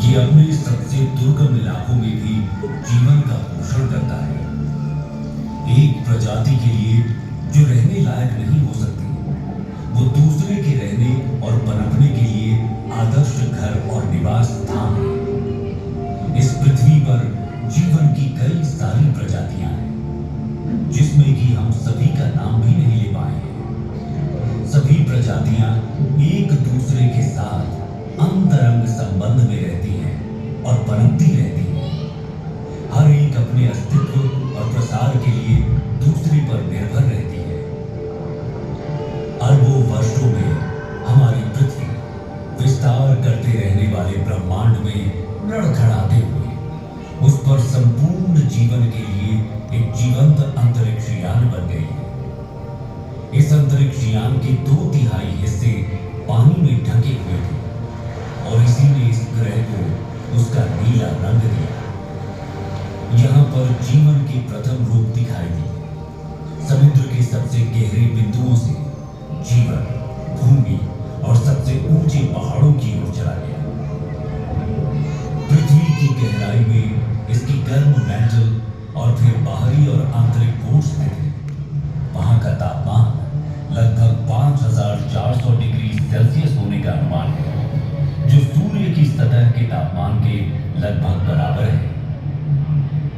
ये अपने सबसे दुर्गम इलाकों में भी जीवन का पोषण करता है। एक प्रजाति के लिए जो रहने लायक नहीं हो सकती, वो दूसरे के रहने और पनपने के लिए आदर्श घर और निवास स्थान है। इस पृथ्वी पर जीवन की कई सारी प्रजातियां हैं, जिसमें कि हम सभी का नाम भी नहीं ले पाए हैं। सभी प्रजातियां एक दूसरे के साथ अंतरंग संबंध में रहती हैं और पनपती रहती हैं। हर एक अपने अस्तित्व और प्रसार के लिए दूसरे पर निर्भर रहती है। अरबों वर्षों में हमारी पृथ्वी विस्तार करते रहने वाले ब्रह्मांड में लड़खड़ाते हुए उस पर संपूर्ण जीवन के लिए एक जीवंत अंतरिक्ष यान बन गई है। इस अंतरिक्ष यान के 2/3 हिस्से पानी में ढके हुए थे और इसी ने इस ग्रह को उसका नीला रंग दिया। यहाँ पर जीवन के प्रथम रूप दिखाई दिए। समुद्र के सबसे गहरे बिंदुओं से जीवन भूमि और सबसे ऊंचे पहाड़ों की ओर चला गया। पृथ्वी की गहराई में इसकी गर्म मैंटल और फिर बाहरी और आंतरिक कोर्स में थे। वहां का तापमान लगभग 5400 डिग्री सेल्सियस होने का अनुमान है, जो सूर्य की सतह के तापमान के लगभग बराबर है।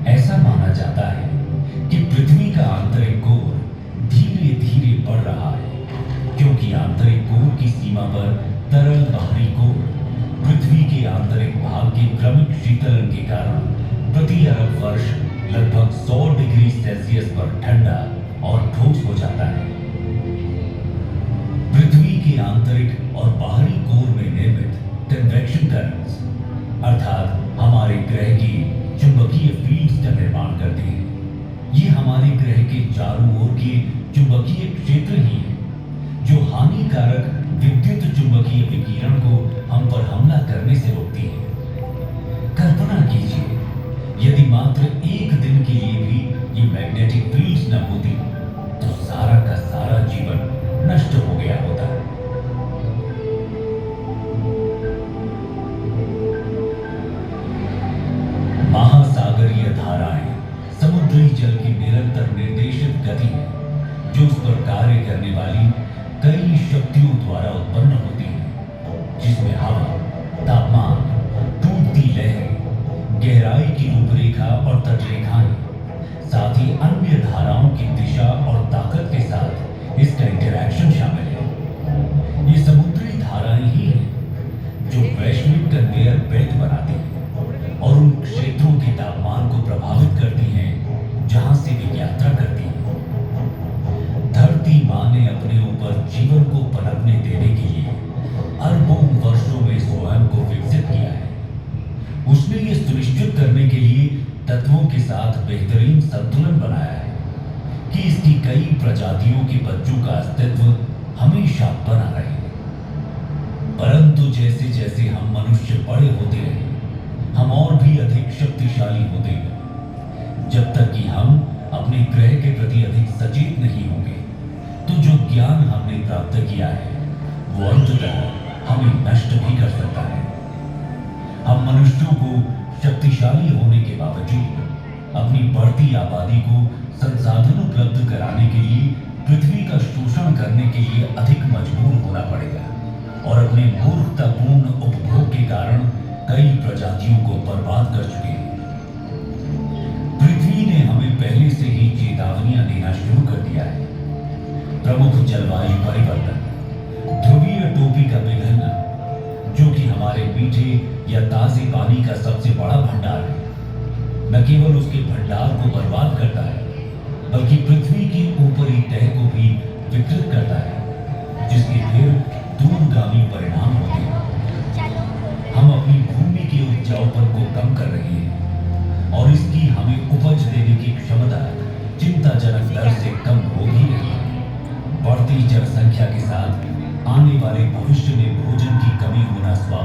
ऐसा माना जाता है कि पृथ्वी का आंतरिक कोर धीरे धीरे बढ़ रहा है, क्योंकि आंतरिक कोर की सीमा पर तरल बाहरी कोर पृथ्वी के आंतरिक भाग के क्रमिक शीतलन के कारण प्रति अरब वर्ष लगभग 100 डिग्री सेल्सियस पर ठंडा और ठोस हो जाता है। पृथ्वी के आंतरिक और बाहरी कोर में निर्मित कन्वेक्शन करंट्स अर्थात हमारे ग्रह की चुंबकीय फील्ड्स का निर्माण करते हैं। ये हमारे ग्रह के चारों ओर के चुंबकीय क्षेत्र ही है, जो हानिकारक विद्युत चुंबकीय विकिरण को हम पर हमला करने से रोकती है। कल्पना कीजिए, यदि मात्र एक दिन के लिए भी ये मैग्नेटिक फील्ड्स न होती तो सारा का सारा जीवन नष्ट हो गया होता। महासागरीय धाराएं समुद्री जल की निरंतर निर्देशित गति है, जो उस पर कार्य करने वाली कई शक्तियों द्वारा उत्पन्न होती है, जिसमें हवा, तापमान, टूटती लहरें, गहराई की रूपरेखा और तटरेखाएं, साथ ही अन्य धाराओं की दिशा और ताकत के साथ इसका इंटरैक्शन शामिल है। ये समुद्री धाराएं ही हैं जो वैश्विक कन्वेयर बेल्ट बनाती हैं और उन क्षेत्रों के तापमान को प्रभावित करती हैं जहां से वे यात्रा करती हैं। धरती मां ने अपने ऊपर जीवन को पनपने देने के लिए अरबों वर्षों में स्वयं को विकसित किया है। उसने ये सुनिश्चित करने के लिए तत्वों के साथ बेहतरीन संतुलन बनाया है कि इसकी कई प्रजातियों के बच्चों का अस्तित्व हमेशा बना रहे। परंतु जैसे जैसे हम मनुष्य बड़े होते रहे, हम और भी अधिक शक्तिशाली होते गए। जब तक कि हम अपने ग्रह के प्रति अधिक सचेत नहीं होंगे, तो जो ज्ञान हमने प्राप्त किया है वो अंततः हमें नष्ट भी कर सकता है। हम मनुष्यों को शक्तिशाली होने के बावजूद अपनी बढ़ती आबादी को संसाधन उपलब्ध कराने के लिए पृथ्वी का शोषण करने के लिए अधिक मजबूर होना पड़ेगा और अपने मूर्खतापूर्ण उपभोग के कारण कई प्रजातियों को बर्बाद कर चुके हैं। पृथ्वी ने हमें पहले से ही चेतावनियां देना शुरू कर दिया है। प्रमुख जलवायु परिवर्तन, ध्रुवीय टोपी का पिघलना, जो कि हमारे मीठे या ताजे पानी का सबसे बड़ा भंडार है, न केवल उसके भंडार को बर्बाद करता है, बल्कि पृथ्वी की ऊपरी तह को भी विकृत करता है, जिसके फिर दूरगामी परिणाम होते हैं। हम अपनी भूमि के उपजाऊपन को कम कर रहे हैं और इसकी हमें उपज देने की क्षमता चिंताजनक दर से कम हो ही रही है। बढ़ती जनसंख्या के साथ आने वाले भविष्य में भोजन की कमी होना स्वाभाविक